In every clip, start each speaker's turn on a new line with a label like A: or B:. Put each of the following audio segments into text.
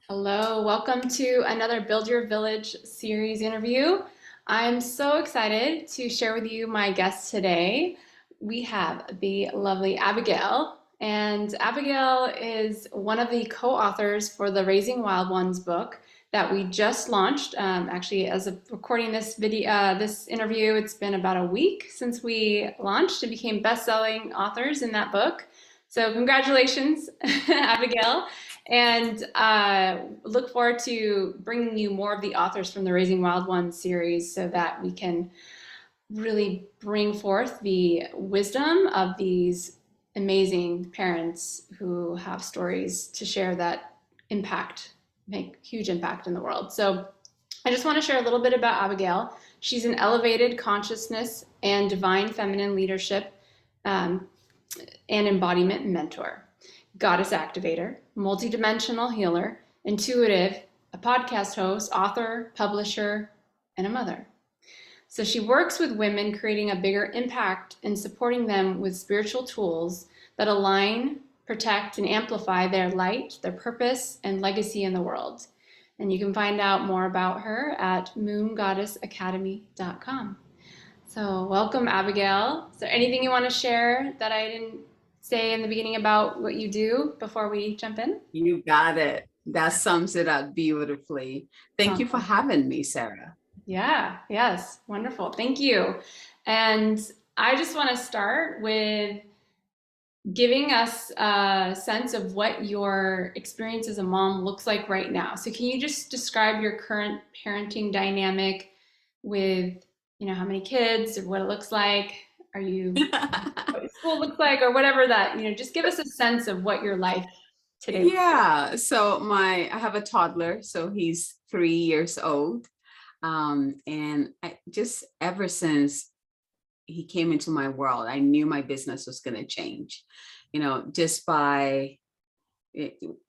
A: Hello, welcome to another Build Your Village series interview. I'm so excited to share with you my guest today. We have the lovely Abigail, and Abigail is one of the co-authors for the Raising Wild Ones book that we just launched. Actually, as of recording this video, this interview, it's been about a week since we launched and became best-selling authors in that book. So congratulations, Abigail. And look forward to bringing you more of the authors from the Raising Wild Ones series so that we can really bring forth the wisdom of these amazing parents who have stories to share that make huge impact in the world. So I just want to share a little bit about Abigail. She's an elevated consciousness and divine feminine leadership um, and embodiment mentor, goddess activator, multidimensional healer, intuitive, a podcast host, author, publisher, and a mother. So she works with women, creating a bigger impact and supporting them with spiritual tools that align, protect, and amplify their light, their purpose, and legacy in the world. And you can find out more about her at moongoddessacademy.com. So welcome, Abigail. Is there anything you want to share that I didn't say in the beginning about what you do before we jump in?
B: You got it. That sums it up beautifully. Thank you for
A: Awesome.
B: having me, Sarah.
A: Yeah, yes, wonderful. Thank you. And I just want to start with giving us a sense of what your experience as a mom looks like right now. So can you just describe your current parenting dynamic with, how many kids or what it looks like? Are you what your school looks like or whatever that, just give us a sense of what your life today looks
B: Yeah, so I have a toddler, so he's 3 years old. And I just ever since he came into my world, I knew my business was going to change, just by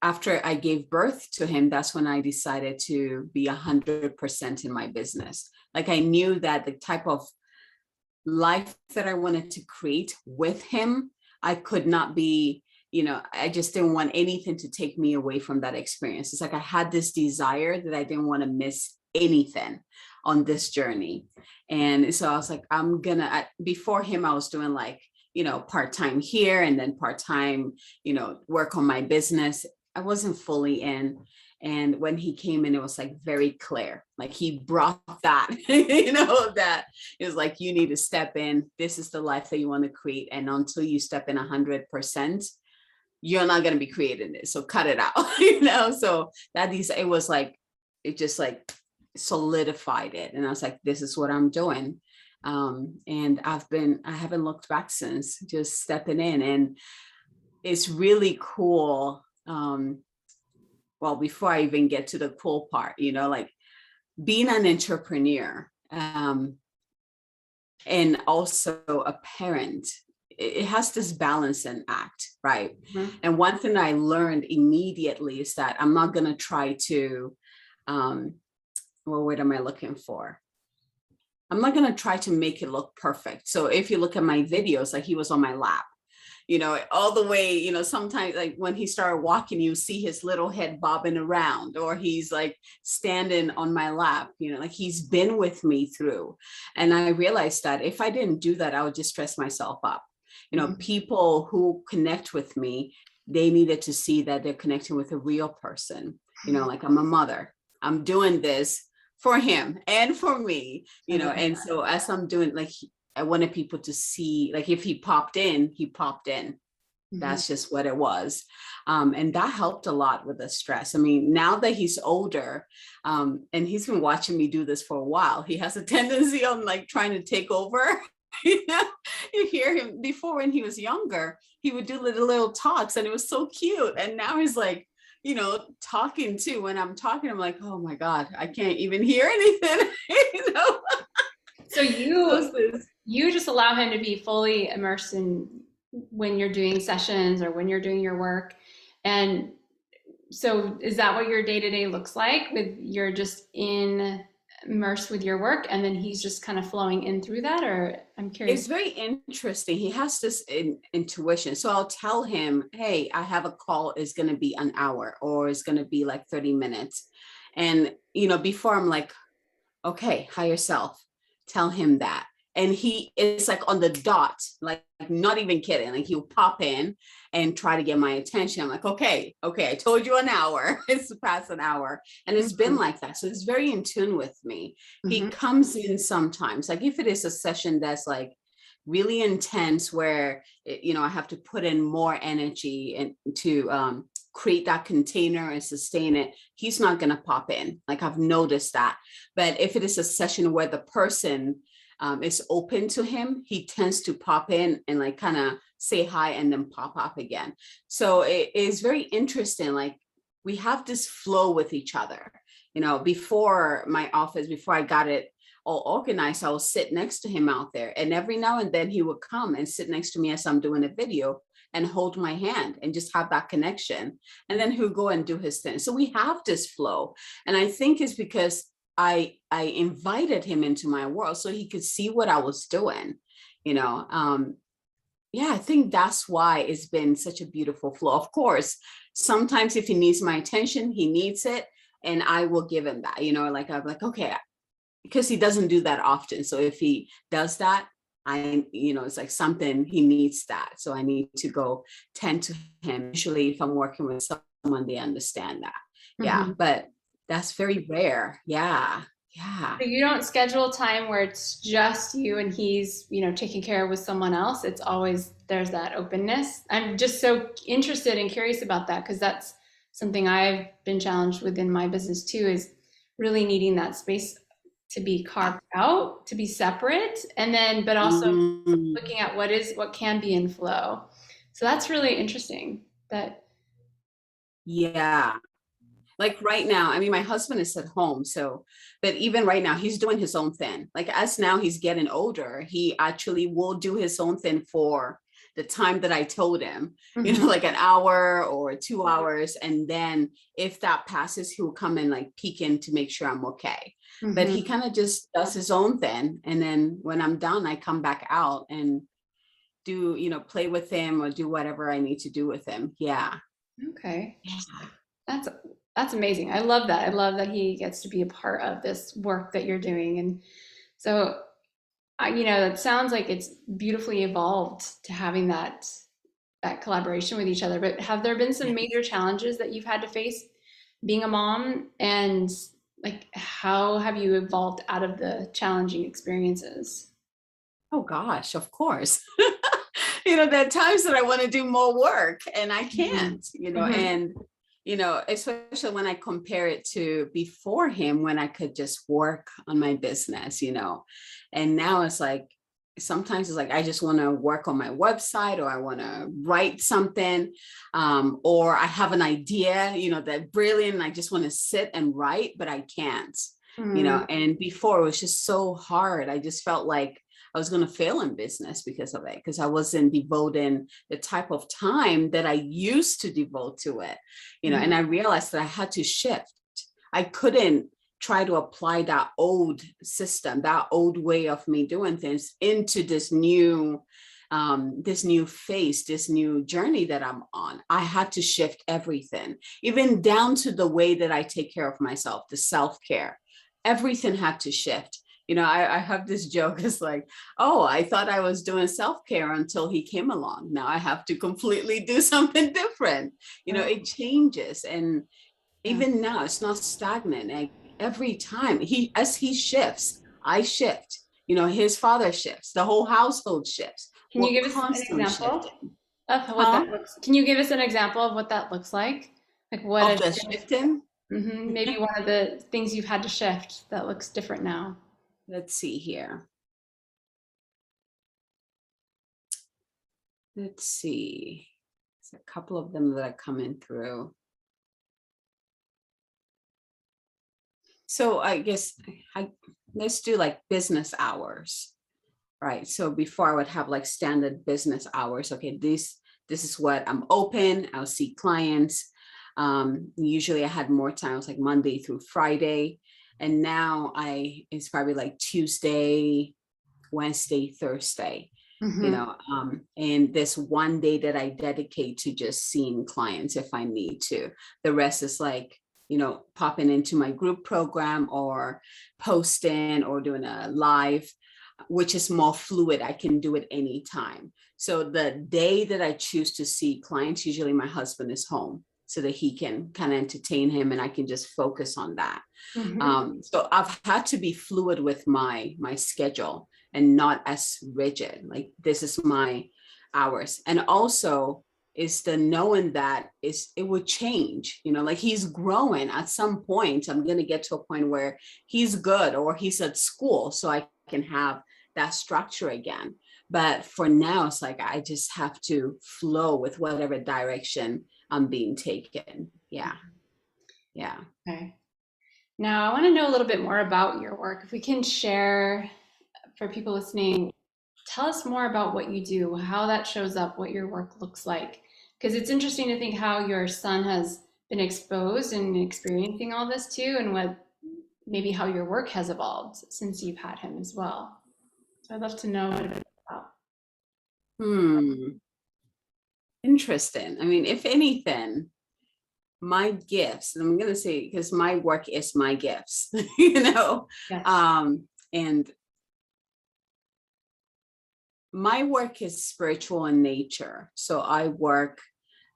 B: after I gave birth to him, that's when I decided to be 100% in my business. Like I knew that the type of life that I wanted to create with him, I could not be, I just didn't want anything to take me away from that experience. It's like I had this desire that I didn't want to miss anything on this journey. And so I was like, before him, I was doing like, part-time here and then part-time, work on my business. I wasn't fully in. And when he came in, it was like very clear, like he brought that, that it was like, you need to step in. This is the life that you want to create. And until you step in 100%, you're not going to be creating it. So cut it out, so it was like, it just like solidified it. And I was like, this is what I'm doing. And I haven't looked back since, just stepping in. And it's really cool. Well, before I even get to the cool part, like being an entrepreneur, and also a parent, it has this balancing act, right?
A: like?
B: And one thing I learned immediately is that I'm not going to try to, well, what am I looking for? I'm not going to try to make it look perfect. So if you look at my videos, like he was on my lap, all the way, sometimes like when he started walking, you see his little head bobbing around, or he's like standing on my lap, like he's been with me through. And I realized that if I didn't do that, I would just stress myself up. People who connect with me, they needed to see that they're connecting with a real person, like I'm a mother, I'm doing this for him and for me, and so as I'm doing, like, I wanted people to see, like, if he popped in, he popped in.
A: Mm-hmm.
B: That's just what it was. And that helped a lot with the stress. I mean, now that he's older, and he's been watching me do this for a while, he has a tendency on like trying to take over. You hear him before when he was younger, he would do little talks and it was so cute. And now he's like, talking too. When I'm talking, I'm like, oh my God, I can't even hear anything.
A: So you just allow him to be fully immersed in when you're doing sessions or when you're doing your work. And so is that what your day-to-day looks like with you're just in immersed with your work and then he's just kind of flowing in through that? Or I'm
B: It's
A: curious.
B: very interesting. He has this intuition. So I'll tell him, hey, I have a call, is going to be an hour or it's going to be like 30 minutes. And, before I'm like, okay, higher self, tell him that. And he is like on the dot, like not even kidding. Like he'll pop in and try to get my attention. I'm like, okay, I told you an hour. It's past an hour. And it's been
A: Mhm.
B: like that. So it's very in tune with me. He
A: Mhm.
B: comes in sometimes, like if it is a session that's like really intense where, I have to put in more energy and to create that container and sustain it, he's not going to pop in. Like I've noticed that. But if it is a session where the person is open to him, he tends to pop in and like kind of say hi and then pop up again. So it is very interesting. Like we have this flow with each other. Before my office, before I got it all organized, I will sit next to him out there. And every now and then he would come and sit next to me as I'm doing a video and hold my hand and just have that connection. And then he'll go and do his thing. So we have this flow. And I think it's because I invited him into my world so he could see what I was doing, yeah, I think that's why it's been such a beautiful flow. Of course, sometimes if he needs my attention, he needs it, and I will give him that, like I'm like, okay, because he doesn't do that often. So if he does that, it's like something he needs that. So I need to go tend to him. Usually if I'm working with someone, they understand that. Yeah,
A: Mhm.
B: but that's very rare. Yeah. Yeah.
A: So you don't schedule time where it's just you and he's, taking care with someone else. It's always there's that openness. I'm just so interested and curious about that because that's something I've been challenged within my business too, is really needing that space to be carved out, to be separate, and then but also
B: Mm,
A: looking at what can be in flow. So that's really interesting. That
B: yeah. Like right now, I mean, my husband is at home. So, but even right now, he's doing his own thing. Like as now he's getting older, he actually will do his own thing for the time that I told him,
A: Mhm.
B: like an hour or 2 hours. And then if that passes, he'll come and like peek in to make sure I'm okay. But he
A: Mhm.
B: kind of just does his own thing. And then when I'm done, I come back out and do, play with him or do whatever I need to do with him. Yeah.
A: Okay.
B: Yeah.
A: That's that's amazing. I love that. I love that he gets to be a part of this work that you're doing. And so, it sounds like it's beautifully evolved to having that collaboration with each other. But have there been some major challenges that you've had to face being a mom? And like, how have you evolved out of the challenging experiences?
B: Oh gosh, of course. There are times that I want to do more work and I
A: Mhm.
B: can't,
A: Mhm.
B: and, especially when I compare it to before him, when I could just work on my business, and now it's like, sometimes it's like, I just want to work on my website or I want to write something, or I have an idea, that brilliant. And I just want to sit and write, but I can't,
A: Mm.
B: and before it was just so hard. I just felt like I was going to fail in business because of it, because I wasn't devoting the type of time that I used to devote to it, and
A: Mhm.
B: I realized that I had to shift. I couldn't try to apply that old system, that old way of me doing things into this new phase, this new journey that I'm on. I had to shift everything, even down to the way that I take care of myself, the self-care. Everything had to shift. I have this joke. It's like, oh, I thought I was doing self-care until he came along. Now I have to completely do something different. It changes. And
A: Yeah.
B: even now, it's not stagnant. Like every time as he shifts, I shift. His father shifts, the whole household shifts.
A: Can you
B: We're
A: give us an
B: constantly
A: example
B: shifting.
A: of what
B: Huh?
A: that looks? Can you give us an example of what that looks like? Like what
B: Of
A: a
B: the shifting.
A: maybe one of the things you've had to shift that looks different now.
B: Let's see here. Let's see. There's a couple of them that are coming through. So I guess let's do like business hours, right? So before I would have like standard business hours. Okay, this is what I'm open. I'll see clients. Usually I had more time. It was like Monday through Friday. And now it's probably like Tuesday, Wednesday, Thursday,
A: Mm-hmm.
B: and this one day that I dedicate to just seeing clients if I need to. The rest is like, popping into my group program or posting or doing a live, which is more fluid. I can do it anytime. So the day that I choose to see clients, usually my husband is home so that he can kind of entertain him and I can just focus on that.
A: Mm-hmm.
B: So I've had to be fluid with my schedule and not as rigid. Like this is my hours. And also is the knowing that it would change, like he's growing at some point. I'm going to get to a point where he's good or he's at school so I can have that structure again. But for now, it's like I just have to flow with whatever direction I'm being taken. Yeah. Yeah.
A: Okay. Now, I want to know a little bit more about your work. If we can share for people listening, tell us more about what you do, how that shows up, what your work looks like. Because it's interesting to think how your son has been exposed and experiencing all this too, and what maybe how your work has evolved since you've had him as well. So I'd love to know what it's about.
B: Interesting. I mean, if anything, my gifts, and I'm going to say, because my work is my gifts,
A: Yes.
B: And my work is spiritual in nature. So I work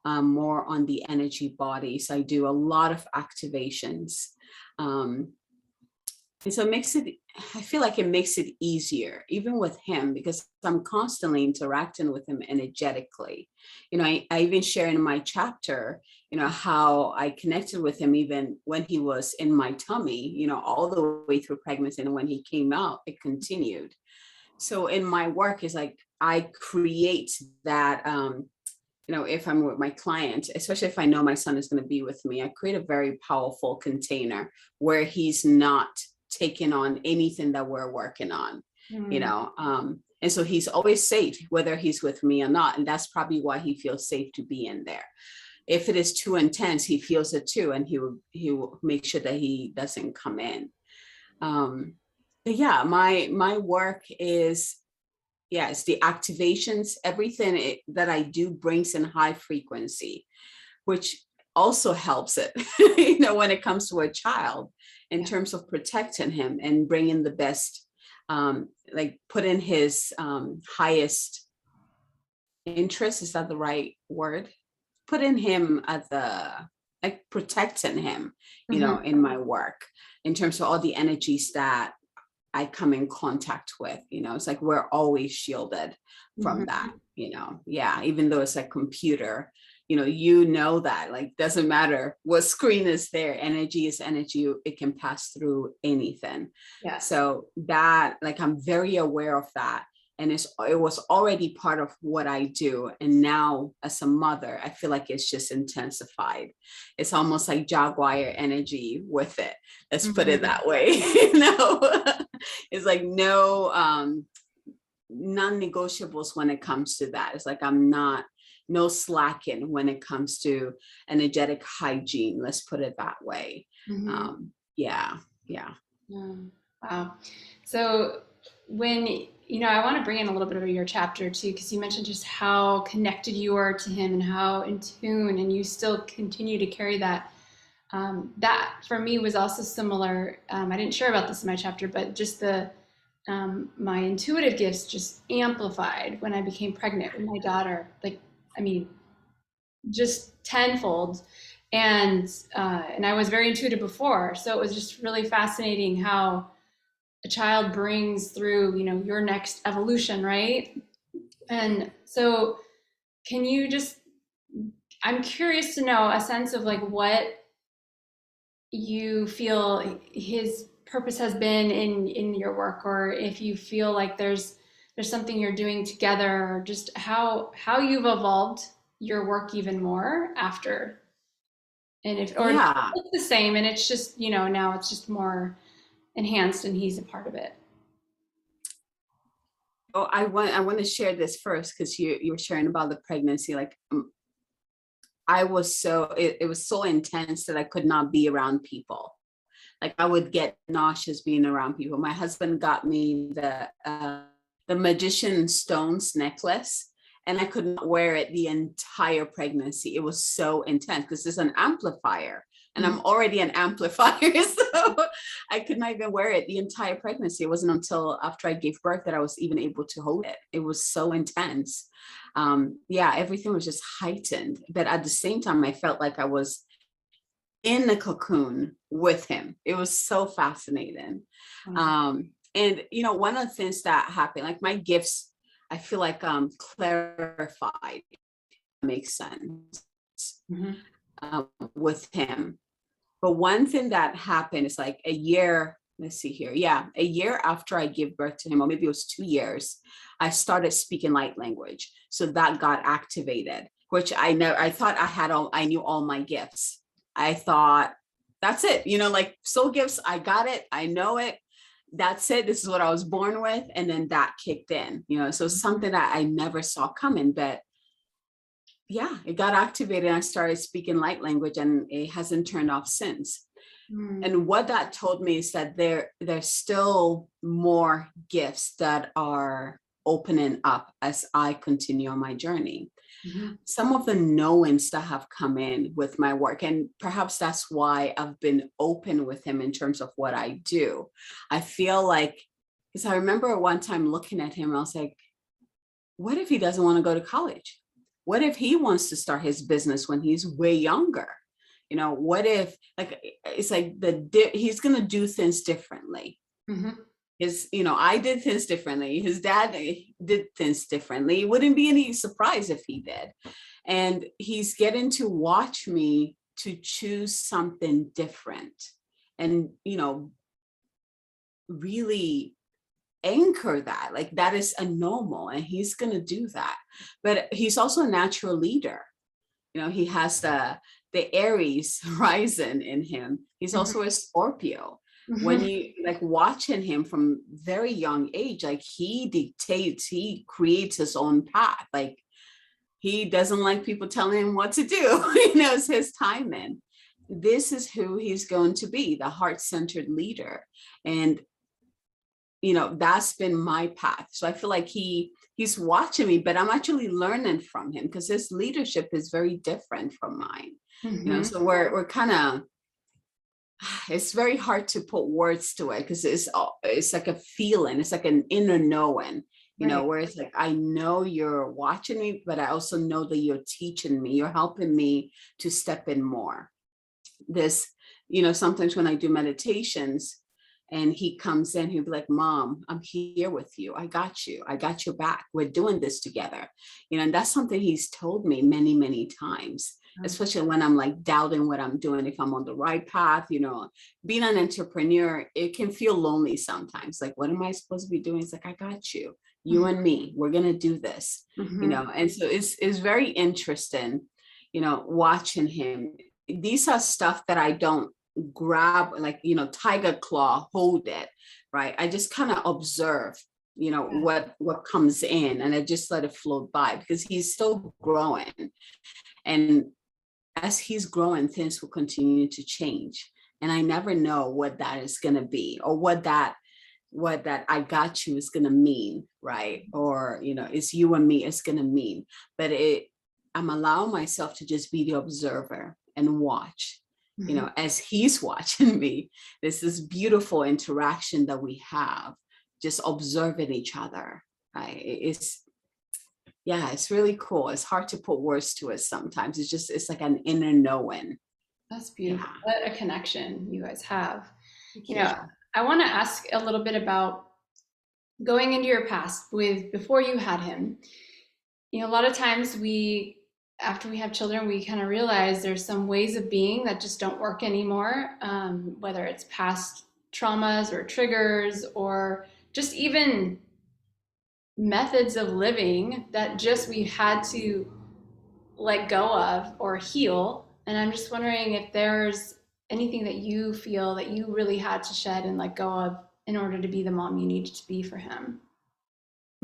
B: more on the energy bodies. I do a lot of activations. And so I feel like it makes it easier, even with him, because I'm constantly interacting with him energetically. I even share in my chapter, how I connected with him even when he was in my tummy, all the way through pregnancy. And when he came out, it continued. So in my work is like, I create that, if I'm with my client, especially if I know my son is going to be with me, I create a very powerful container where he's not taking on anything that we're working on,
A: Mm.
B: and so he's always safe, whether he's with me or not. And that's probably why he feels safe to be in there. If it is too intense, he feels it too, and he will make sure that he doesn't come in. But yeah, my work is, yeah, it's the activations. Everything that I do brings in high frequency, which also helps it, when it comes to a child in
A: Yeah.
B: terms of protecting him and bringing the best, like put in his highest interest. Is that the right word? Put in him at like protecting him,
A: Mhm.
B: in my work, in terms of all the energies that I come in contact with. It's like we're always shielded from
A: Mhm.
B: that, yeah, even though it's a computer, that, like, doesn't matter what screen is there, energy is energy, it can pass through anything.
A: Yes.
B: So that, like, I'm very aware of that. And it was already part of what I do. And now as a mother, I feel like it's just intensified. It's almost like jaguar energy with it. Let's put it
A: Mhm.
B: that way. It's like no non-negotiables when it comes to that. It's like no slacking when it comes to energetic hygiene. Let's put it that way.
A: Mhm.
B: Yeah, yeah.
A: Yeah. Wow. So when, I want to bring in a little bit of your chapter too, because you mentioned just how connected you are to him and how in tune, and you still continue to carry that. That for me was also similar. I didn't share about this in my chapter, but just my intuitive gifts just amplified when I became pregnant with my daughter. Like, I mean, just tenfold. And I was very intuitive before, so it was just really fascinating how a child brings through, your next evolution, right? And so, can you just? I'm curious to know a sense of like what you feel his purpose has been in your work, or if you feel like there's something you're doing together, or just how you've evolved your work even more after, and if or if
B: Yeah.
A: it's the same and it's just now it's just more enhanced and he's a part of it.
B: Oh, I want to share this first because you were sharing about the pregnancy. Like, I was it was so intense that I could not be around people. Like I would get nauseous being around people. My husband got me the magician stones necklace, and I could not wear it the entire pregnancy. It was so intense because it's an amplifier, and I'm already an amplifier. So I could not even wear it the entire pregnancy. It wasn't until after I gave birth that I was even able to hold it. It was so intense. Yeah, everything was just heightened. But at the same time, I felt like I was in the cocoon with him. It was so fascinating. And one of the things that happened, like my gifts, I feel like clarified, makes sense, with him. But one thing that happened is like a year, let's see here. Yeah, a year after I gave birth to him, or maybe it was 2 years, I started speaking light language. So that got activated, which I thought I knew all my gifts. I thought, that's it, like soul gifts, I got it, I know it. That's it. This is what I was born with. And then that kicked in, so something that I never saw coming, but yeah, it got activated. I started speaking light language, and it hasn't turned off since. And what that told me is that there's still more gifts that are opening up as I continue on my journey. Some of the knowings that have come in with my work, and perhaps that's why I've been open with him in terms of what I do. I feel like, because I remember one time looking at him, I was like, what if he doesn't want to go to college? What if he wants to start his business when he's way younger? What if, like, it's like he's going to do things differently. I did things differently. His dad did things differently. It wouldn't be any surprise if he did. And he's getting to watch me to choose something different and, really anchor that, like that is a normal, and he's going to do that. But he's also a natural leader. He has the Aries rising in him. He's also a Scorpio. When you like watching him from very young age, like he dictates, he creates his own path. Like he doesn't like people telling him what to do. It's his timing. This is who he's going to be, the heart-centered leader. And that's been my path. So I feel like he's watching me, but I'm actually learning from him because his leadership is very different from mine. So we're kind of, it's very hard to put words to it because it's like a feeling, it's like an inner knowing, where it's like, I know you're watching me, but I also know that you're teaching me, you're helping me to step in more. This, sometimes when I do meditations, and he comes in, he'll be like, Mom, I'm here with you. I got you. I got your back. We're doing this together. And that's something he's told me many, many times, especially when I'm like doubting what I'm doing, if I'm on the right path. Being an entrepreneur, it can feel lonely sometimes. Like, what am I supposed to be doing? It's like, I got you. You and me, we're going to do this, and so it's very interesting, watching him. These are stuff that I don't grab, like, tiger claw, hold it, right? I just kind of observe, what comes in, and I just let it float by because he's still growing. And as he's growing, things will continue to change. And I never know what that is going to be, or what that I got you is going to mean, right? Or, it's you and me, it's going to mean. But I'm allowing myself to just be the observer and watch. As he's watching me, this beautiful interaction that we have, just observing each other, right? It's really cool. It's hard to put words to it sometimes. It's like an inner knowing.
A: That's beautiful. What a connection you guys have. I want to ask a little bit about going into your past before you had him. A lot of times after we have children, we kind of realize there's some ways of being that just don't work anymore, whether it's past traumas or triggers, or just even methods of living that just we had to let go of or heal. And I'm just wondering if there's anything that you feel that you really had to shed and let go of in order to be the mom you needed to be for him.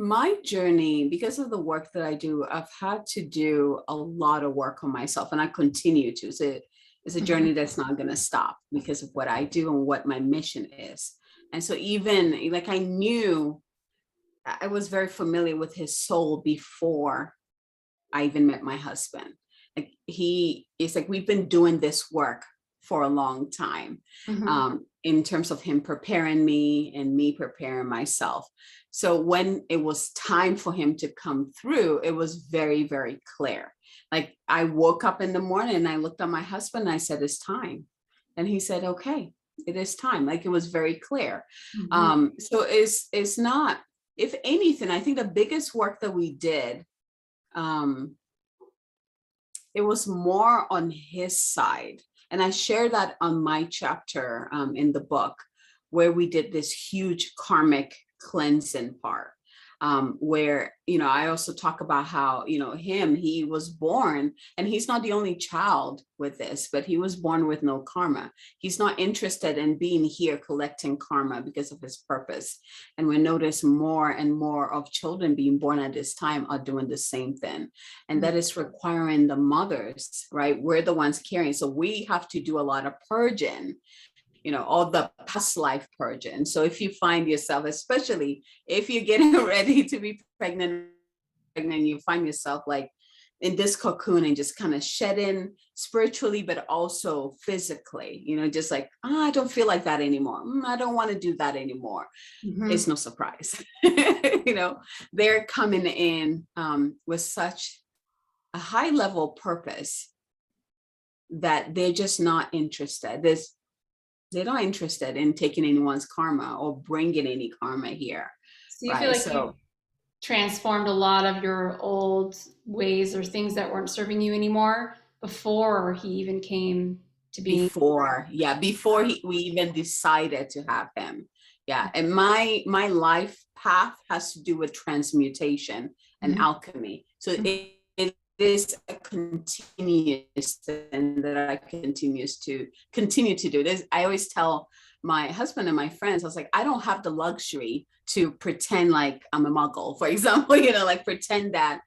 B: My journey, because of the work that I do, I've had to do a lot of work on myself, and I continue to. So It's a journey that's not going to stop because of what I do and what my mission is. And so even like I knew, I was very familiar with his soul before I even met my husband. Like it's like we've been doing this work for a long time, in terms of him preparing me and me preparing myself. So when it was time for him to come through, it was very, very clear. Like I woke up in the morning and I looked at my husband and I said, it's time. And he said, okay, it is time. Like it was very clear. So it's not, if anything, I think the biggest work that we did, it was more on his side. And I share that on my chapter in the book, where we did this huge karmic cleansing part, where, I also talk about how, he was born, and he's not the only child with this, but he was born with no karma. He's not interested in being here collecting karma because of his purpose. And we notice more and more of children being born at this time are doing the same thing. And that is requiring the mothers, right? We're the ones carrying. So we have to do a lot of purging, all the past life purging. So if you find yourself, especially if you're getting ready to be pregnant, you find yourself like in this cocoon and just kind of shedding spiritually, but also physically, just like, I don't feel like that anymore. I don't want to do that anymore. It's no surprise. They're coming in with such a high level purpose that they're just not interested. They're not interested in taking anyone's karma or bringing any karma here.
A: So you feel like you transformed a lot of your old ways or things that weren't serving you anymore before he even came to be.
B: Before we even decided to have him. Yeah. And my life path has to do with transmutation and alchemy. So it is a continuous thing that I continue to do this. I always tell my husband and my friends, I was like, I don't have the luxury to pretend like I'm a muggle, for example, like pretend that,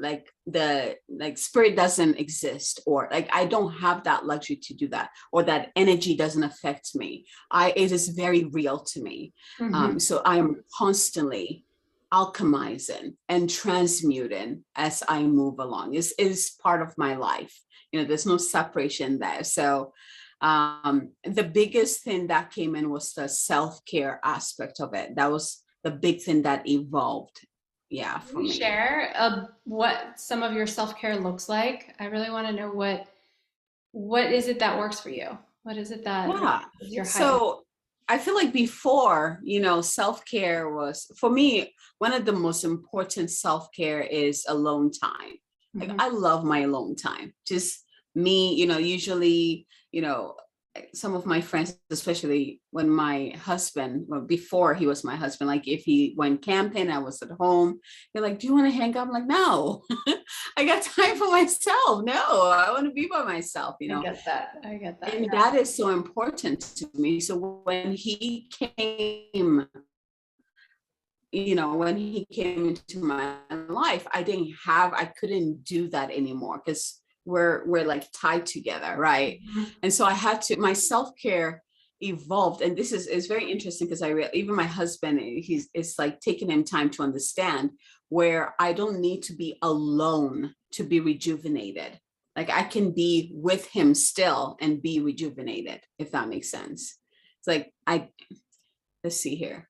B: like the spirit doesn't exist, or like I don't have that luxury to do that, or that energy doesn't affect me. It is very real to me. So I am constantly alchemizing and transmuting as I move along. Is part of my life. There's no separation there. So the biggest thing that came in was the self-care aspect of it. That was the big thing that evolved. Yeah, for me.
A: Share what some of your self-care looks like. I really want to know what is it that works for you? What is it that is your
B: So I feel like before, self-care was, for me, one of the most important self-care is alone time. Like I love my alone time. Just me, usually, some of my friends, especially when my husband, well, before he was my husband, like if he went camping, I was at home. They're like, do you want to hang out? I'm like, no, I got time for myself. No, I want to be by myself,
A: I get that.
B: And that is so important to me. So when he came, into my life, I couldn't do that anymore because we're like tied together, right? And so I had to, my self-care evolved, and this is very interesting because even my husband, it's like taking him time to understand where I don't need to be alone to be rejuvenated. Like I can be with him still and be rejuvenated, if that makes sense. It's like let's see here.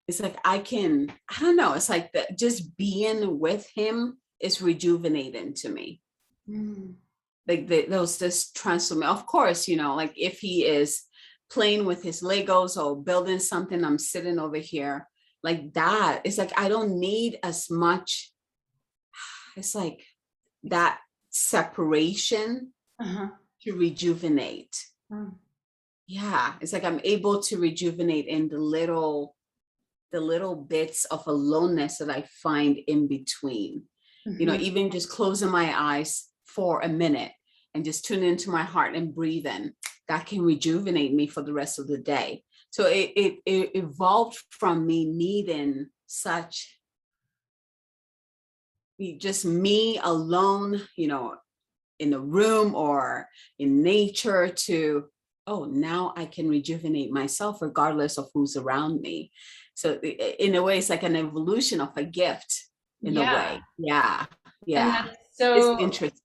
B: It's like I don't know. It's like that just being with him is rejuvenating to me. Like those this transformation. Of course, like if he is playing with his Legos or building something, I'm sitting over here like that. It's like I don't need as much. It's like that separation to rejuvenate. Yeah, it's like I'm able to rejuvenate in the little bits of aloneness that I find in between. Even just closing my eyes for a minute and just tuning into my heart and breathing, that can rejuvenate me for the rest of the day. So it evolved from me needing just me alone, in a room or in nature to, oh, now I can rejuvenate myself regardless of who's around me. So in a way, it's like an evolution of a gift in a
A: Yeah.
B: way. Yeah.
A: And
B: Yeah.
A: that's
B: It's
A: so
B: interesting.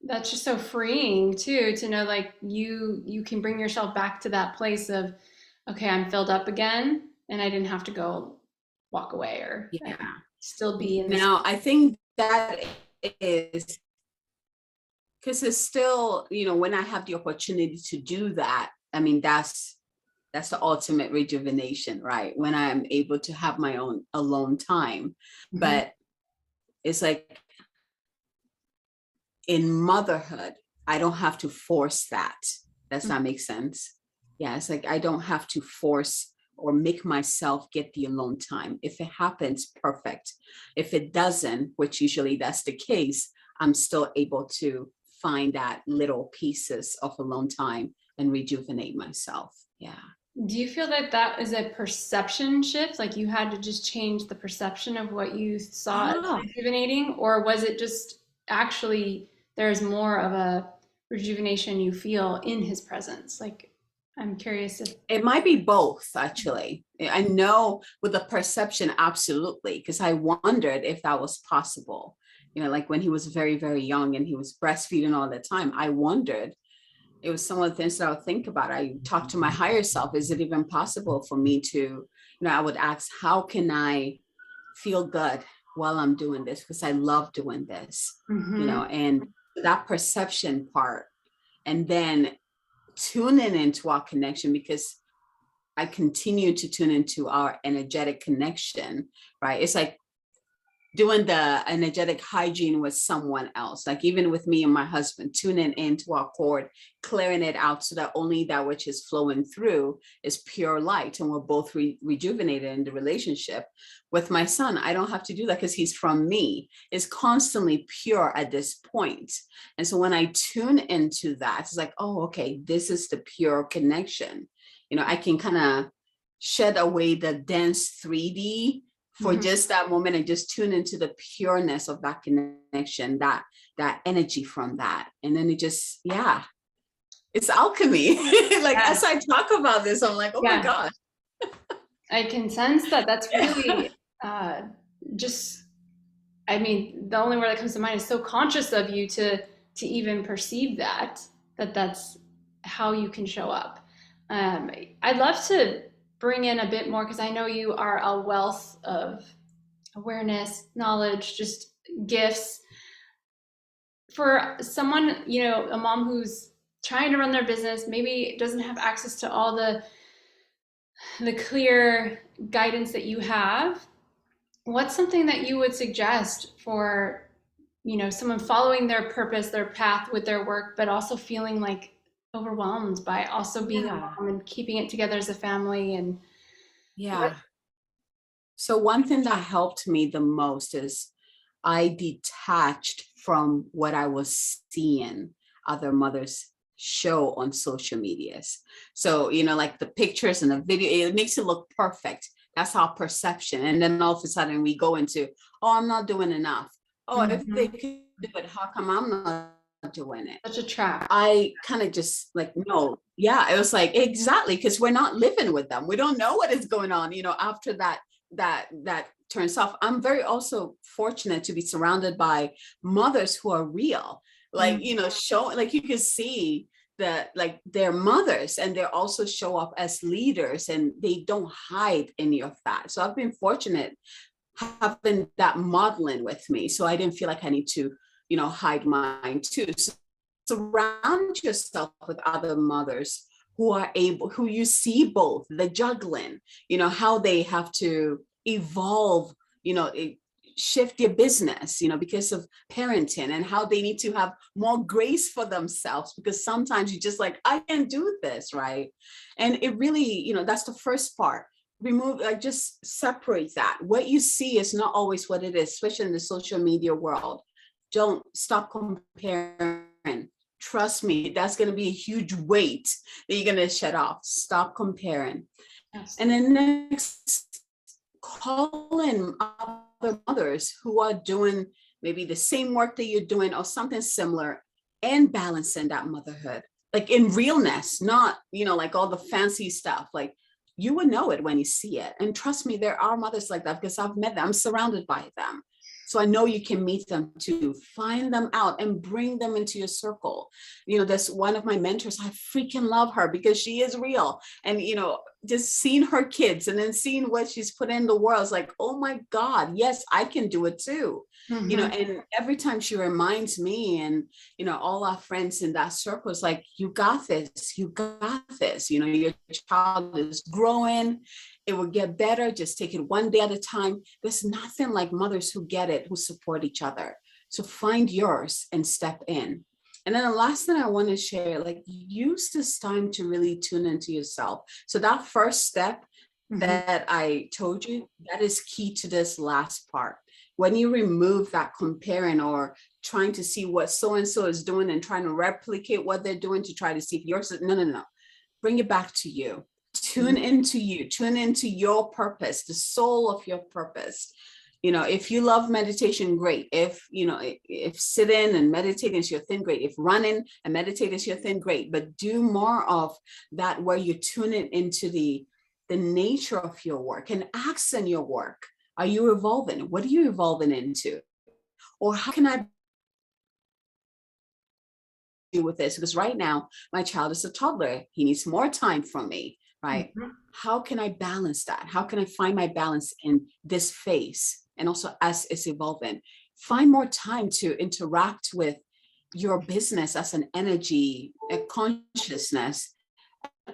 A: that's just so freeing too, to know like you can bring yourself back to that place of, okay, I'm filled up again and I didn't have to go walk away, or I can
B: Yeah.
A: still be in this.
B: Now, I think that is because it's still, when I have the opportunity to do that, I mean, that's the ultimate rejuvenation, right? When I'm able to have my own alone time.
A: Mhm.
B: But it's like in motherhood, I don't have to force that. Does that make sense? Yeah, it's like I don't have to force or make myself get the alone time. If it happens, perfect. If it doesn't, which usually that's the case, I'm still able to find that little pieces of alone time and rejuvenate myself. Yeah.
A: Do you feel that that is a perception shift? Like you had to just change the perception of what you saw as
B: Ah,
A: rejuvenating, or was it just actually there's more of a rejuvenation you feel in his presence? Like, I'm curious if.
B: it might be both, actually. I know with the perception, absolutely, because I wondered if that was possible. Like when he was very, very young and he was breastfeeding all the time, I wondered. It was some of the things that I would think about. I talked to my higher self. Is it even possible for me to, I would ask, how can I feel good while I'm doing this? Because I love doing this,
A: Mhm.
B: and that perception part. And then tuning into our connection, because I continue to tune into our energetic connection, right? It's like doing the energetic hygiene with someone else, like even with me and my husband, tuning into our cord, clearing it out so that only that which is flowing through is pure light, and we're both rejuvenated in the relationship. With my son, I don't have to do that because he's from me. It's constantly pure at this point. And so when I tune into that, it's like, oh, okay, this is the pure connection. I can kind of shed away the dense 3D for
A: Mhm.
B: just that moment and just tune into the pureness of that connection, that energy from that. And then it just, yeah, it's alchemy. Like
A: Yeah.
B: as I talk about this, I'm like, oh my
A: Yeah.
B: gosh.
A: I can sense that that's really uh, just, I mean, the only word that comes to mind is so conscious of you to even perceive that that's how you can show up. Um, I'd love to bring in a bit more because I know you are a wealth of awareness, knowledge, just gifts for someone, a mom who's trying to run their business, maybe doesn't have access to all the clear guidance that you have. What's something that you would suggest for, someone following their purpose, their path with their work, but also feeling like overwhelmed by also being a
B: Yeah.
A: mom and keeping it together as a family, and what?
B: Yeah. So one thing that helped me the most is I detached from what I was seeing other mothers show on social medias. So, like the pictures and the video, it makes it look perfect. That's our perception. And then all of a sudden we go into, oh, I'm not doing enough. Oh, if they
A: Mhm.
B: could do it, how come I'm not doing it?
A: Such a trap.
B: I kind of just like, no, yeah, it was like, exactly, because we're not living with them. We don't know what is going on, after that turns off. I'm very also fortunate to be surrounded by mothers who are real, like,
A: Mm.
B: show, like you can see that like they're mothers and they also show up as leaders and they don't hide any of that. So I've been fortunate having that modeling with me. So I didn't feel like I need to, hide mine too. So surround yourself with other mothers who you see both the juggling, how they have to evolve, shift their business, because of parenting, and how they need to have more grace for themselves, because sometimes you just like, I can't do this, right? And it really, that's the first part. Remove, like, just separate that. What you see is not always what it is, especially in the social media world. Don't stop comparing. Trust me, that's going to be a huge weight that you're going to shut off. Stop comparing. And
A: Absolutely.
B: then next, call in other mothers who are doing maybe the same work that you're doing or something similar, and balancing that motherhood, like in realness, not, like all the fancy stuff. Like, you will know it when you see it. And trust me, there are mothers like that, because I've met them. I'm surrounded by them. So I know you can meet them too. Find them out and bring them into your circle. That's one of my mentors. I freaking love her because she is real. And, just seeing her kids and then seeing what she's put in the world is like, oh my God, yes, I can do it too. And every time she reminds me and, all our friends in that circle is like, you got this, you got this, your child is growing. It will get better. Just take it one day at a time. There's nothing like mothers who get it, who support each other. So find yours and step in. And then the last thing I want to share, like, use this time to really tune into yourself. So that first step that I told you, that is key to this last part. When you remove that comparing or trying to see what so-and-so is doing and trying to replicate what they're doing to try to see if yours is, no. Bring it back to you. Tune into you, tune into your purpose, the soul of your purpose. If you love meditation, great. If sitting and meditating is your thing, great. If running and meditating is your thing, great. But do more of that, where you're tuning into the nature of your work and accent your work. Are you evolving? What are you evolving into? Or how can I do with this? Because right now, my child is a toddler. He needs more time from me, right? How can I balance that? How can I find my balance in this phase? And also as it's evolving, find more time to interact with your business as an energy, a consciousness,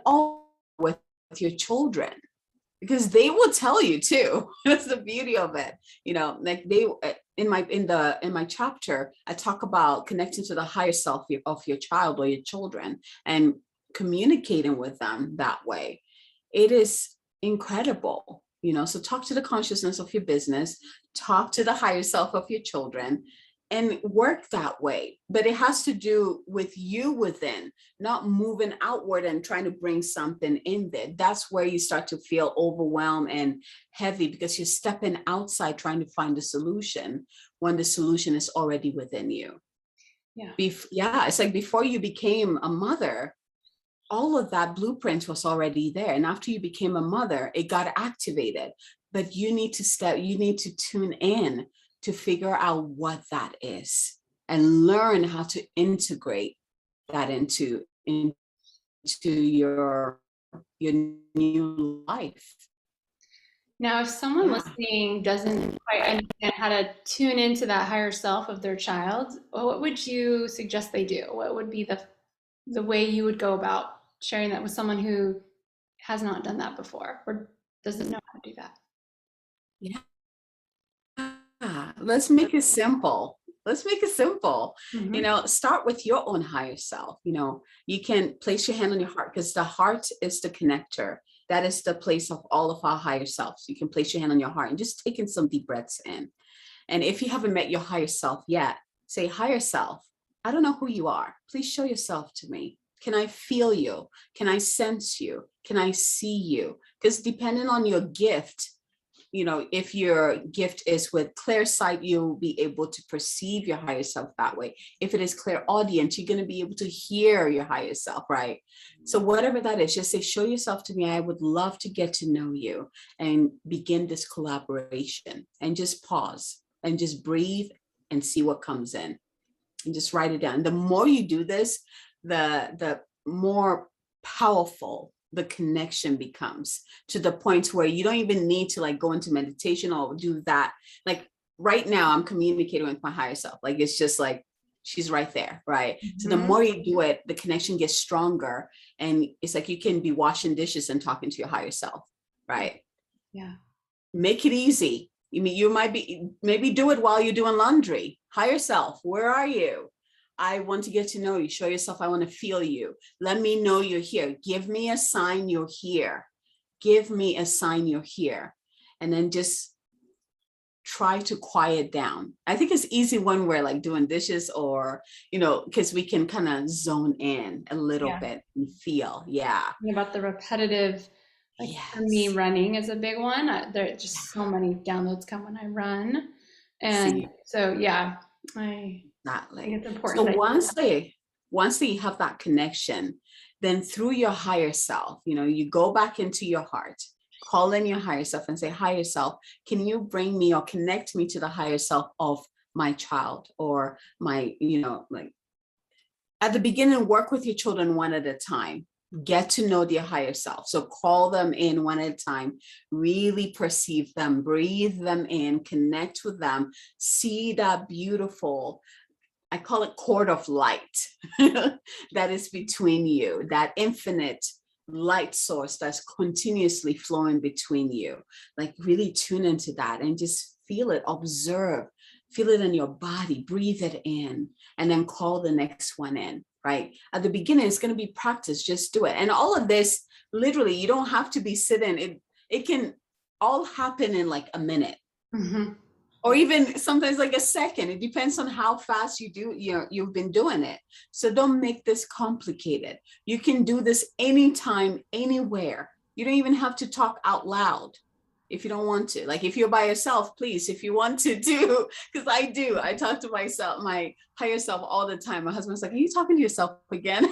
B: all with your children, because they will tell you too. That's the beauty of it. Like they, in my chapter, I talk about connecting to the higher self of your child or your children and communicating with them that way. It is incredible. So talk to the consciousness of your business, talk to the higher self of your children, and work that way. But it has to do with you within, not moving outward and trying to bring something in there. That's where you start to feel overwhelmed and heavy, because you're stepping outside trying to find a solution when the solution is already within you. It's like before you became a mother, all of that blueprint was already there. And after you became a mother, it got activated. But you need to tune in to figure out what that is and learn how to integrate that into your new life.
A: Now, if someone listening doesn't quite understand how to tune into that higher self of their child, what would you suggest they do? What would be the way you would go about sharing that with someone who has not done that before or doesn't know how to do that?
B: Let's make it simple. Start with your own higher self. You can place your hand on your heart, because the heart is the connector. That is the place of all of our higher selves. You can place your hand on your heart and just take in some deep breaths in. And if you haven't met your higher self yet, say, higher self, I don't know who you are. Please show yourself to me. Can I feel you? Can I sense you? Can I see you? Because depending on your gift, if your gift is with clear sight, you'll be able to perceive your higher self that way. If it is clear audience, you're going to be able to hear your higher self, right? So whatever that is, just say, show yourself to me. I would love to get to know you, and begin this collaboration, and just pause and just breathe and see what comes in, and just write it down. The more you do this, the more powerful the connection becomes, to the point where you don't even need to go into meditation or do that. Like right now, I'm communicating with my higher self. Like, it's just like, she's right there, right? So the more you do it, the connection gets stronger. And it's like you can be washing dishes and talking to your higher self, right?
A: Yeah.
B: Make it easy. You might be, maybe do it while you're doing laundry. Higher self, where are you? I want to get to know you. Show yourself. I want to feel you. Let me know you're here. Give me a sign you're here. Give me a sign you're here. And then just try to quiet down. I think it's easy when we're doing dishes, or, because we can kind of zone in a little bit and feel. Yeah.
A: About the repetitive, for me, running is a big one. There are just so many downloads come when I run. And
B: See,
A: so, yeah, I think
B: exactly.
A: it's
B: So
A: important that.
B: once they have that connection, then through your higher self, you go back into your heart, call in your higher self and say, higher self, can you bring me or connect me to the higher self of my child or my, like at the beginning, work with your children one at a time. Get to know their higher self. So call them in one at a time, really perceive them, breathe them in, connect with them, see that beautiful, I call it cord of light that is between you, that infinite light source that's continuously flowing between you. Like really tune into that and just feel it, observe, feel it in your body, breathe it in, and then call the next one in, right? At the beginning, it's going to be practice, just do it. And all of this, literally, you don't have to be sitting. It can all happen in like a minute.
A: Mm-hmm.
B: Or even sometimes like a second. It depends on how fast you've been doing it. So don't make this complicated. You can do this anytime, anywhere. You don't even have to talk out loud if you don't want to. Like if you're by yourself, please, if you want to do, because I talk to myself, my higher self all the time. My husband's like, are you talking to yourself again?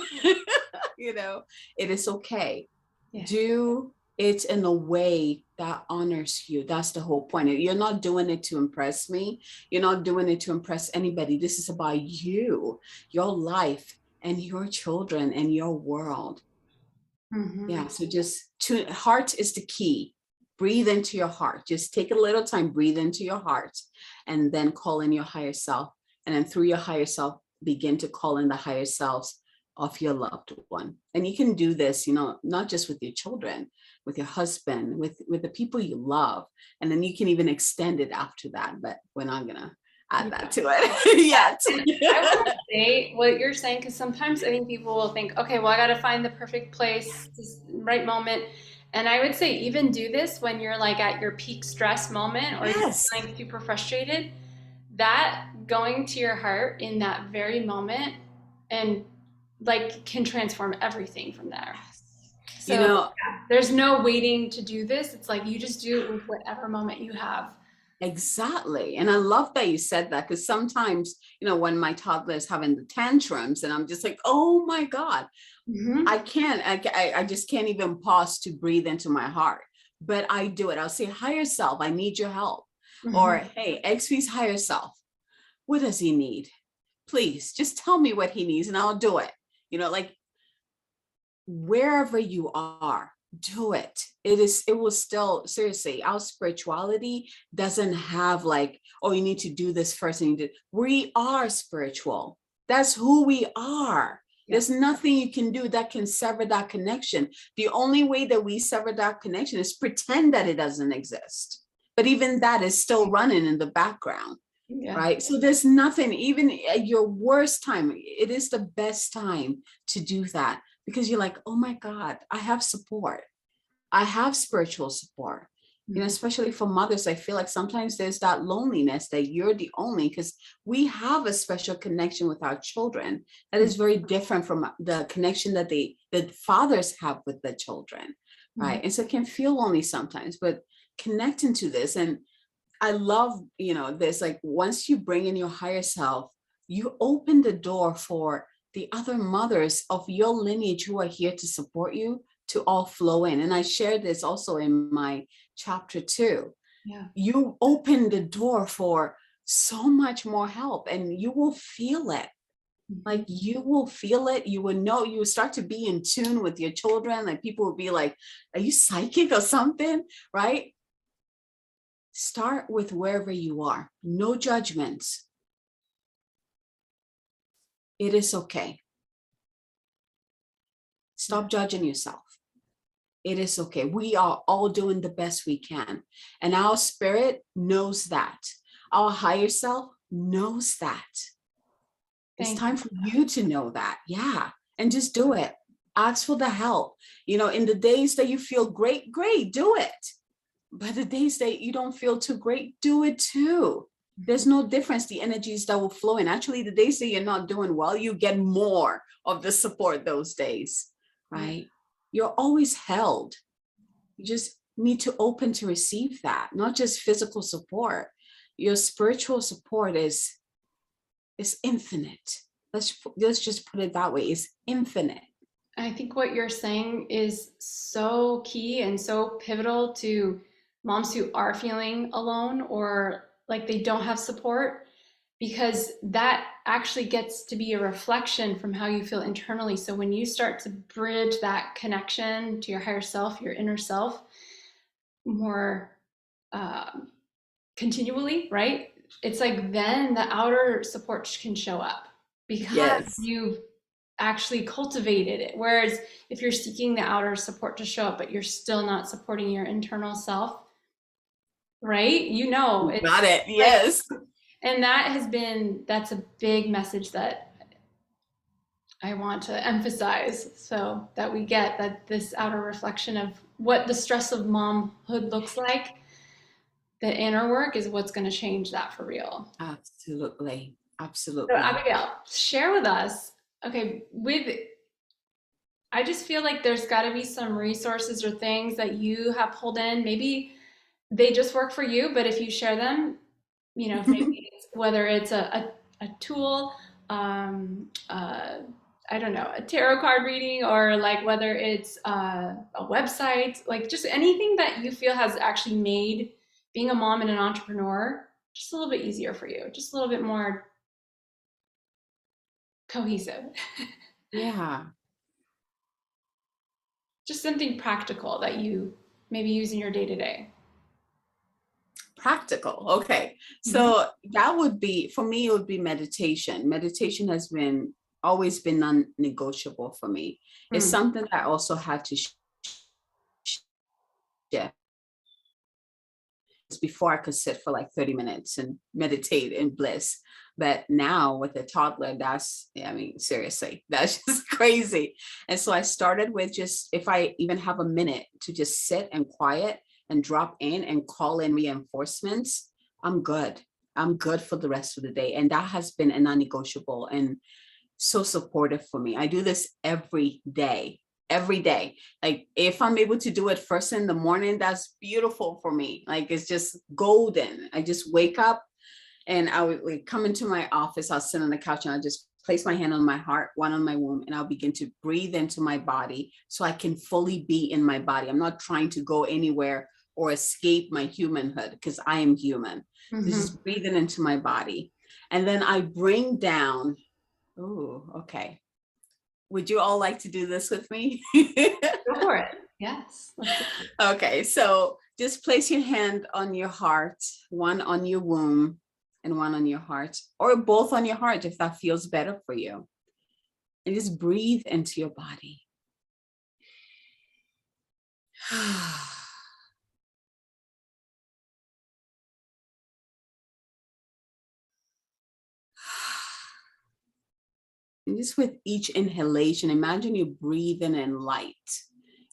B: It is okay.
A: Yeah.
B: Do it in a way that honors you. That's the whole point. You're not doing it to impress me. You're not doing it to impress anybody. This is about you, your life, and your children and your world.
A: Mm-hmm.
B: Yeah. So heart is the key. Breathe into your heart. Just take a little time, breathe into your heart, and then call in your higher self. And then through your higher self, begin to call in the higher selves of your loved one. And you can do this, not just with your children, with your husband, with the people you love. And then you can even extend it after that, but we're not gonna add that to it yet.
A: I want to say what you're saying because sometimes I think people will think, okay, well, I got to find the perfect place, this right moment. And I would say even do this when you're like at your peak stress moment or you're
B: Yes,
A: feeling super frustrated. That going to your heart in that very moment and like can transform everything from there.
B: you
A: So
B: know
A: yeah, there's no waiting to do this. It's like you just do it with whatever moment you have.
B: exactly. And I love that you said that, because sometimes, when my toddler is having the tantrums and I'm just like, oh my God,
A: Mm-hmm.
B: I just can't even pause to breathe into my heart. But I do it. I'll say, higher self, I need your help. Or,
A: Mm-hmm.
B: hey, XP's higher self, what does he need? Please just tell me what he needs and I'll do it. Like wherever you are, do it. It will still, seriously, our spirituality doesn't have like, oh, you need to do this first. We are spiritual. That's who we are.
A: Yeah.
B: There's nothing you can do that can sever that connection. The only way that we sever that connection is pretend that it doesn't exist. But even that is still running in the background.
A: Yeah.
B: Right. So there's nothing, even at your worst time, it is the best time to do that, because you're like, oh my God, I have support. I have spiritual support.
A: Mm-hmm.
B: Especially for mothers, I feel like sometimes there's that loneliness that you're the only, because we have a special connection with our children that is very different from the connection that the fathers have with the children. Right.
A: Mm-hmm.
B: And so it can feel lonely sometimes, but connecting to this, and I love, this, like once you bring in your higher self, you open the door for the other mothers of your lineage who are here to support you to all flow in. And I shared this also in my chapter 2.
A: Yeah.
B: You open the door for so much more help, and you will feel it. Like you will feel it. You will know, you will start to be in tune with your children. Like people will be like, are you psychic or something? Right? Start with wherever you are. No judgments. It is okay. Stop judging yourself. It is okay. We are all doing the best we can. And our spirit knows that. Our higher self knows that. It's
A: Thank you.
B: time for you to know that. Yeah. And just do it. Ask for the help. In the days that you feel great, do it. But the days that you don't feel too great, do it too. There's no difference, the energies that will flow in. Actually, the days that you're not doing well, you get more of the support those days,
A: Yeah.
B: right? You're always held. You just need to open to receive that, not just physical support, your spiritual support is infinite. Let's just put it that way. It's infinite.
A: I think what you're saying is so key and so pivotal to moms who are feeling alone or like they don't have support, because that actually gets to be a reflection from how you feel internally. So when you start to bridge that connection to your higher self, your inner self, more continually, right? It's like then the outer support can show up because
B: Yes.
A: you've actually cultivated it. Whereas if you're seeking the outer support to show up, but you're still not supporting your internal self, right? You know,
B: You
A: it's
B: got it.
A: like,
B: Yes.
A: and that's a big message that I want to emphasize so that we get that this outer reflection of what the stress of momhood looks like, the inner work is what's going to change that for real.
B: Absolutely.
A: So
B: Absolutely.
A: Abigail, share with us, okay, I just feel like there's got to be some resources or things that you have pulled in. Maybe they just work for you, but if you share them, you know, if maybe it's, whether it's a tool, I don't know, a tarot card reading, or like whether it's a website, like just anything that you feel has actually made being a mom and an entrepreneur just a little bit easier for you, just a little bit more cohesive.
B: Yeah.
A: Just something practical that you maybe use in your day to day.
B: Practical. Okay. So that would be, for me, it would be meditation. Meditation has been always been non-negotiable for me. It's something I also had to shift before. I could sit for like 30 minutes and meditate in bliss. But now with a toddler, that's, I mean, seriously, that's just crazy. And so I started with just, if I even have a minute to just sit and quiet and drop in and call in reinforcements, I'm good. I'm good for the rest of the day. And that has been a non-negotiable and so supportive for me. I do this every day. Every day. Like if I'm able to do it first in the morning, that's beautiful for me. Like it's just golden. I just wake up and I would like come into my office. I'll sit on the couch and I'll just place my hand on my heart, one on my womb, and I'll begin to breathe into my body so I can fully be in my body. I'm not trying to go anywhere or escape my humanhood because I am human. So just breathing into my body. And then I bring down, oh, okay. Would you all like to do this with me?
A: Go for it. Yes.
B: Okay, so just place your hand on your heart, one on your womb and one on your heart, or both on your heart if that feels better for you. And just breathe into your body. And just with each inhalation, imagine you breathing in light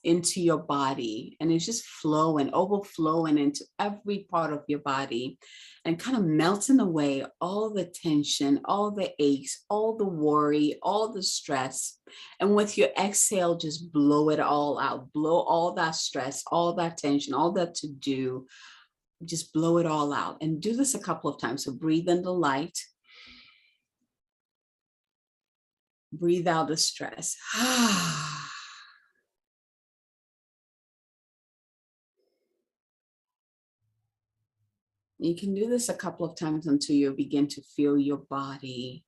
B: into your body, and it's just flowing, overflowing into every part of your body and kind of melting away all the tension, all the aches, all the worry, all the stress. And with your exhale, just blow it all out, blow all that stress, all that tension, all that to do, just blow it all out. And do this a couple of times. So breathe in the light, breathe out the stress. You can do this a couple of times until you begin to feel your body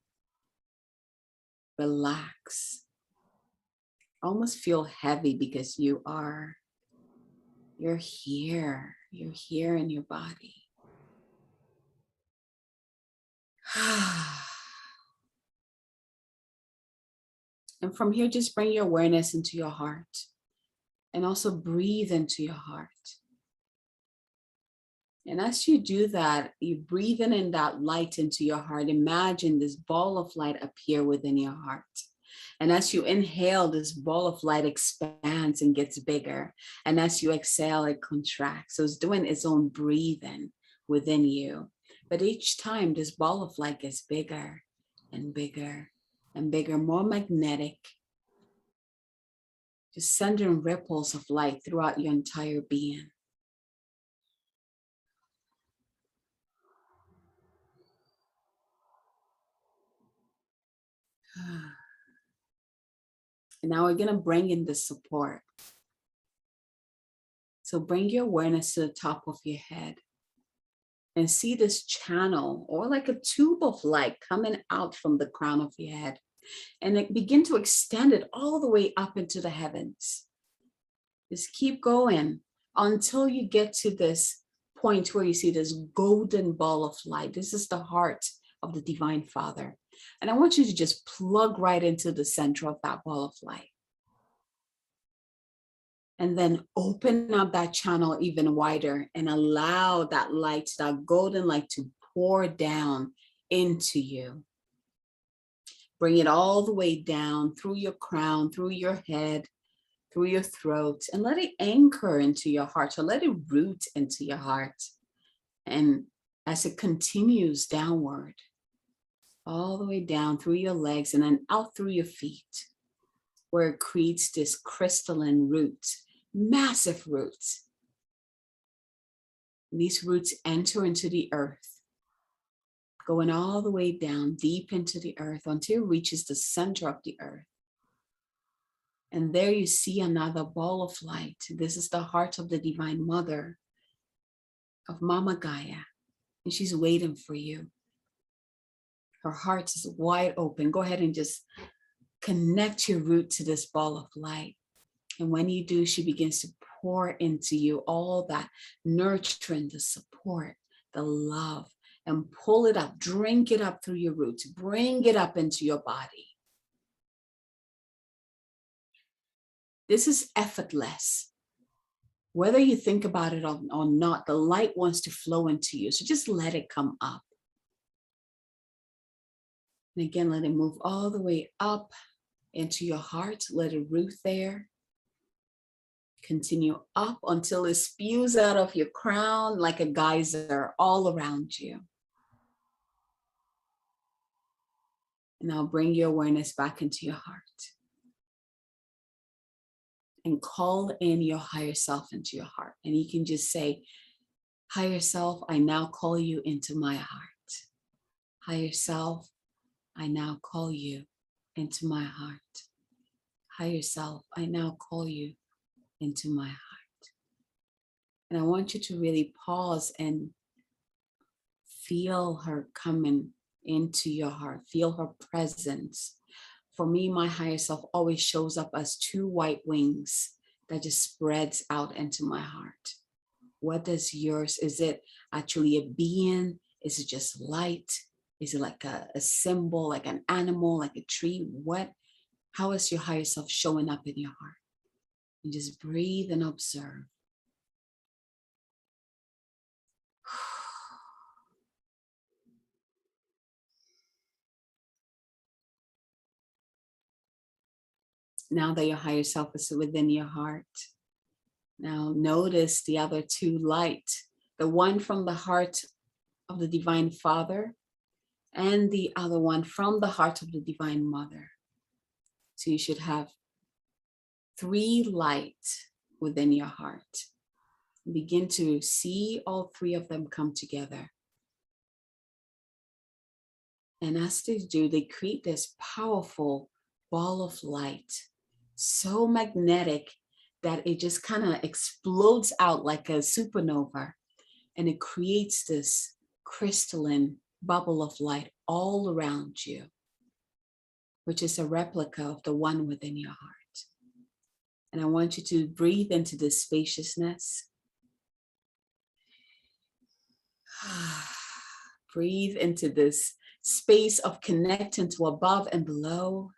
B: relax, almost feel heavy because you're here in your body. And from here, just bring your awareness into your heart and also breathe into your heart. And as you do that, you breathe in that light into your heart. Imagine this ball of light appear within your heart. And as you inhale, this ball of light expands and gets bigger. And as you exhale, it contracts. So it's doing its own breathing within you. But each time, this ball of light gets bigger and bigger and bigger, more magnetic, just sending ripples of light throughout your entire being. And now we're going to bring in the support. So bring your awareness to the top of your head and see this channel or like a tube of light coming out from the crown of your head. And then begin to extend it all the way up into the heavens. Just keep going until you get to this point where you see this golden ball of light. This is the heart of the Divine Father. And I want you to just plug right into the center of that ball of light. And then open up that channel even wider and allow that light, that golden light, to pour down into you. Bring it all the way down through your crown, through your head, through your throat, and let it anchor into your heart, or let it root into your heart. And as it continues downward, all the way down through your legs and then out through your feet, where it creates this crystalline root, massive roots. These roots enter into the earth, going all the way down deep into the earth until it reaches the center of the earth. And there you see another ball of light. This is the heart of the Divine Mother, of Mama Gaia. And she's waiting for you. Her heart is wide open. Go ahead and just connect your root to this ball of light. And when you do, she begins to pour into you all that nurturing, the support, the love, and pull it up, drink it up through your roots, bring it up into your body. This is effortless. Whether you think about it or not, the light wants to flow into you. So just let it come up. And again, let it move all the way up into your heart. Let it root there. Continue up until it spews out of your crown like a geyser all around you. And now bring your awareness back into your heart. And call in your higher self into your heart. And you can just say, higher self, I now call you into my heart. Higher self, I now call you into my heart. Higher self, I now call you into my heart. And I want you to really pause and feel her coming into your heart. Feel her presence. For me, my higher self always shows up as two white wings that just spreads out into my heart. What does yours? Is it actually a being? Is it just light? Is it like a symbol, like an animal, like a tree? How is your higher self showing up in your heart? And just breathe and observe. Now that your higher self is within your heart, now notice the other two light, the one from the heart of the Divine Father and the other one from the heart of the Divine Mother. So you should have 3 light within your heart. Begin to see all 3 of them come together. And as they do, they create this powerful ball of light, so magnetic that it just kind of explodes out like a supernova. And it creates this crystalline bubble of light all around you, which is a replica of the one within your heart. And I want you to breathe into this spaciousness. Breathe into this space of connecting to above and below.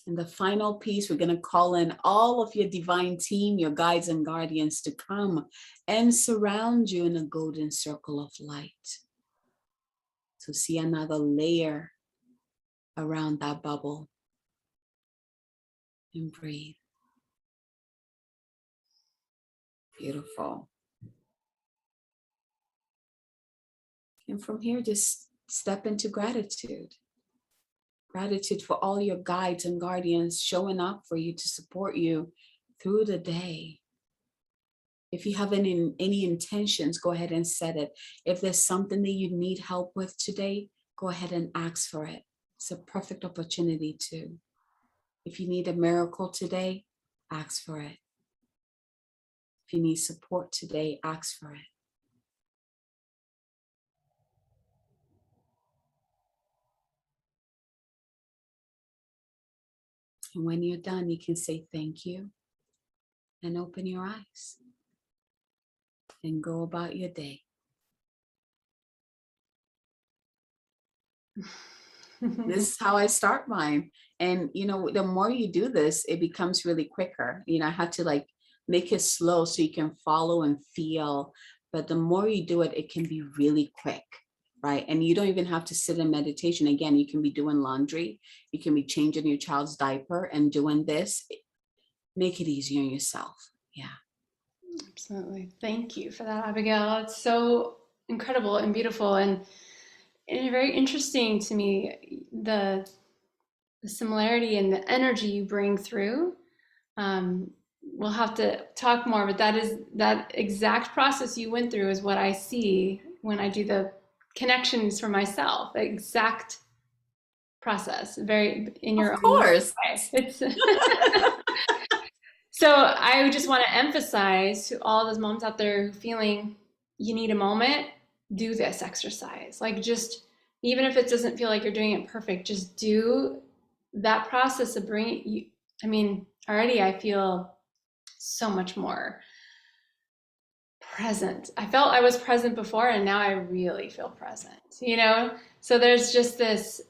B: And the final piece, we're going to call in all of your divine team, your guides and guardians, to come and surround you in a golden circle of light. So see another layer around that bubble. And breathe. Beautiful. And from here, just step into gratitude. Gratitude for all your guides and guardians showing up for you to support you through the day. If you have any intentions, go ahead and set it. If there's something that you need help with today, go ahead and ask for it. It's a perfect opportunity to. If you need a miracle today, ask for it. If you need support today, ask for it. And when you're done, you can say thank you and open your eyes and go about your day. This is how I start mine. And, the more you do this, it becomes really quicker. I had to like make it slow so you can follow and feel. But the more you do it, it can be really quick, right? And you don't even have to sit in meditation. Again, you can be doing laundry. You can be changing your child's diaper and doing this. Make it easier on yourself. Yeah.
A: Absolutely. Thank you for that, Abigail. It's so incredible and beautiful and very interesting to me, the similarity and the energy you bring through. We'll have to talk more, but that exact process you went through is what I see when I do the connections for myself. The exact process, very in your
B: Of
A: own
B: course.
A: way. It's so I just want to emphasize to all those moms out there who feeling you need a moment, do this exercise. Like just even if it doesn't feel like you're doing it perfect, just do that process of bringing you. I mean, already I feel so much more present. I felt I was present before and now I really feel present. So there's just this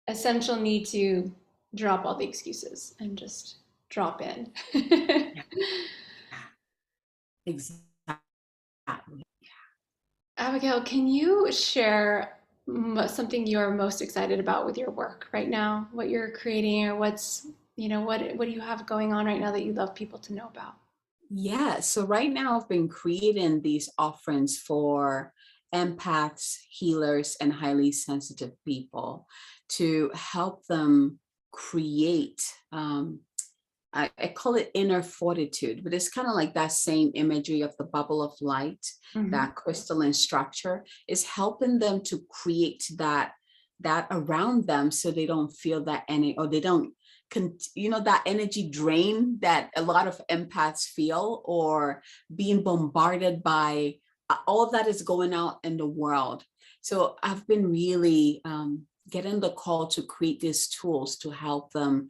A: essential need to drop all the excuses and just drop in.
B: Yeah. Exactly.
A: Abigail, can you share something you're most excited about with your work right now? What you're creating, or what do you have going on right now that you'd love people to know about?
B: Yeah. So right now I've been creating these offerings for empaths, healers, and highly sensitive people to help them create. I call it inner fortitude, but it's kind of like that same imagery of the bubble of light,
A: Mm-hmm.
B: that crystalline structure is helping them to create that around them so they don't feel that any, or they don't, that energy drain that a lot of empaths feel, or being bombarded by all of that is going out in the world. So I've been really getting the call to create these tools to help them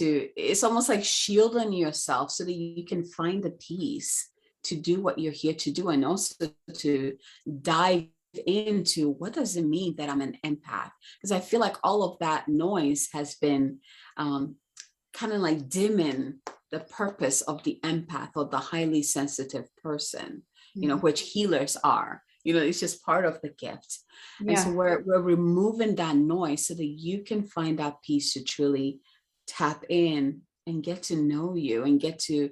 B: it's almost like shielding yourself so that you can find the peace to do what you're here to do, and also to dive into what does it mean that I'm an empath, because I feel like all of that noise has been kind of like dimming the purpose of the empath or the highly sensitive person, which healers are. It's just part of the gift.
A: Yeah.
B: And so we're removing that noise so that you can find that peace to truly tap in and get to know you and get to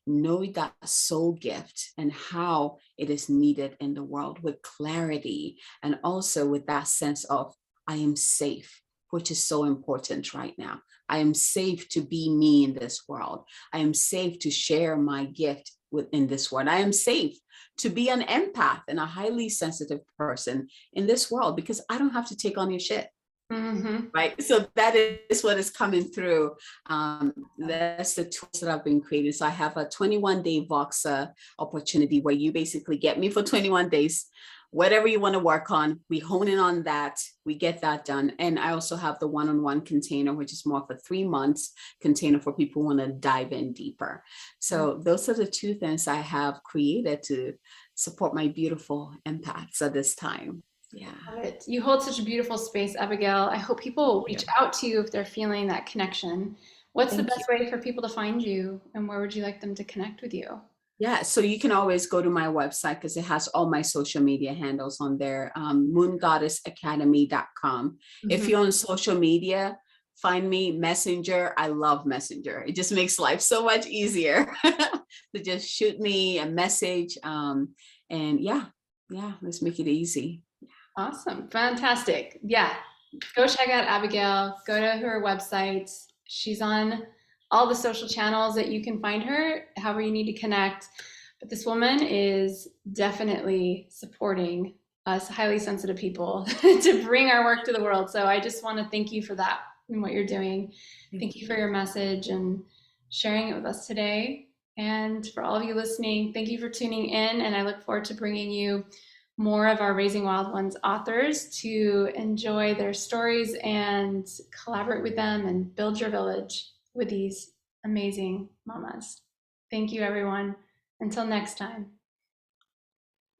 B: know that soul gift and how it is needed in the world with clarity, and also with that sense of I am safe, which is so important right now. I am safe to be me in this world. I am safe to share my gift within this world. I am safe to be an empath and a highly sensitive person in this world because I don't have to take on your shit.
A: Mm-hmm.
B: Right. So that is what is coming through. That's the tools that I've been creating. So I have a 21-day Voxa opportunity where you basically get me for 21 days, whatever you want to work on. We hone in on that. We get that done. And I also have the one-on-one container, which is more of a 3 months container for people who want to dive in deeper. So those are the two things I have created to support my beautiful empaths at this time. Yeah.
A: Love it. You hold such a beautiful space, Abigail. I hope people reach out to you if they're feeling that connection. What's the best way for people to find you, and where would you like them to connect with you?
B: Yeah, so you can always go to my website because it has all my social media handles on there, moongoddessacademy.com.
A: Mm-hmm.
B: If you're on social media, find me Messenger. I love Messenger. It just makes life so much easier to just shoot me a message. And yeah, let's make it easy.
A: Awesome. Fantastic. Yeah. Go check out Abigail. Go to her website. She's on all the social channels that you can find her, however you need to connect. But this woman is definitely supporting us highly sensitive people to bring our work to the world. So I just want to thank you for that and what you're doing. Thank you for your message and sharing it with us today. And for all of you listening, thank you for tuning in. And I look forward to bringing you more of our Raising Wild Ones authors to enjoy their stories and collaborate with them and build your village with these amazing mamas. Thank you, everyone. Until next time.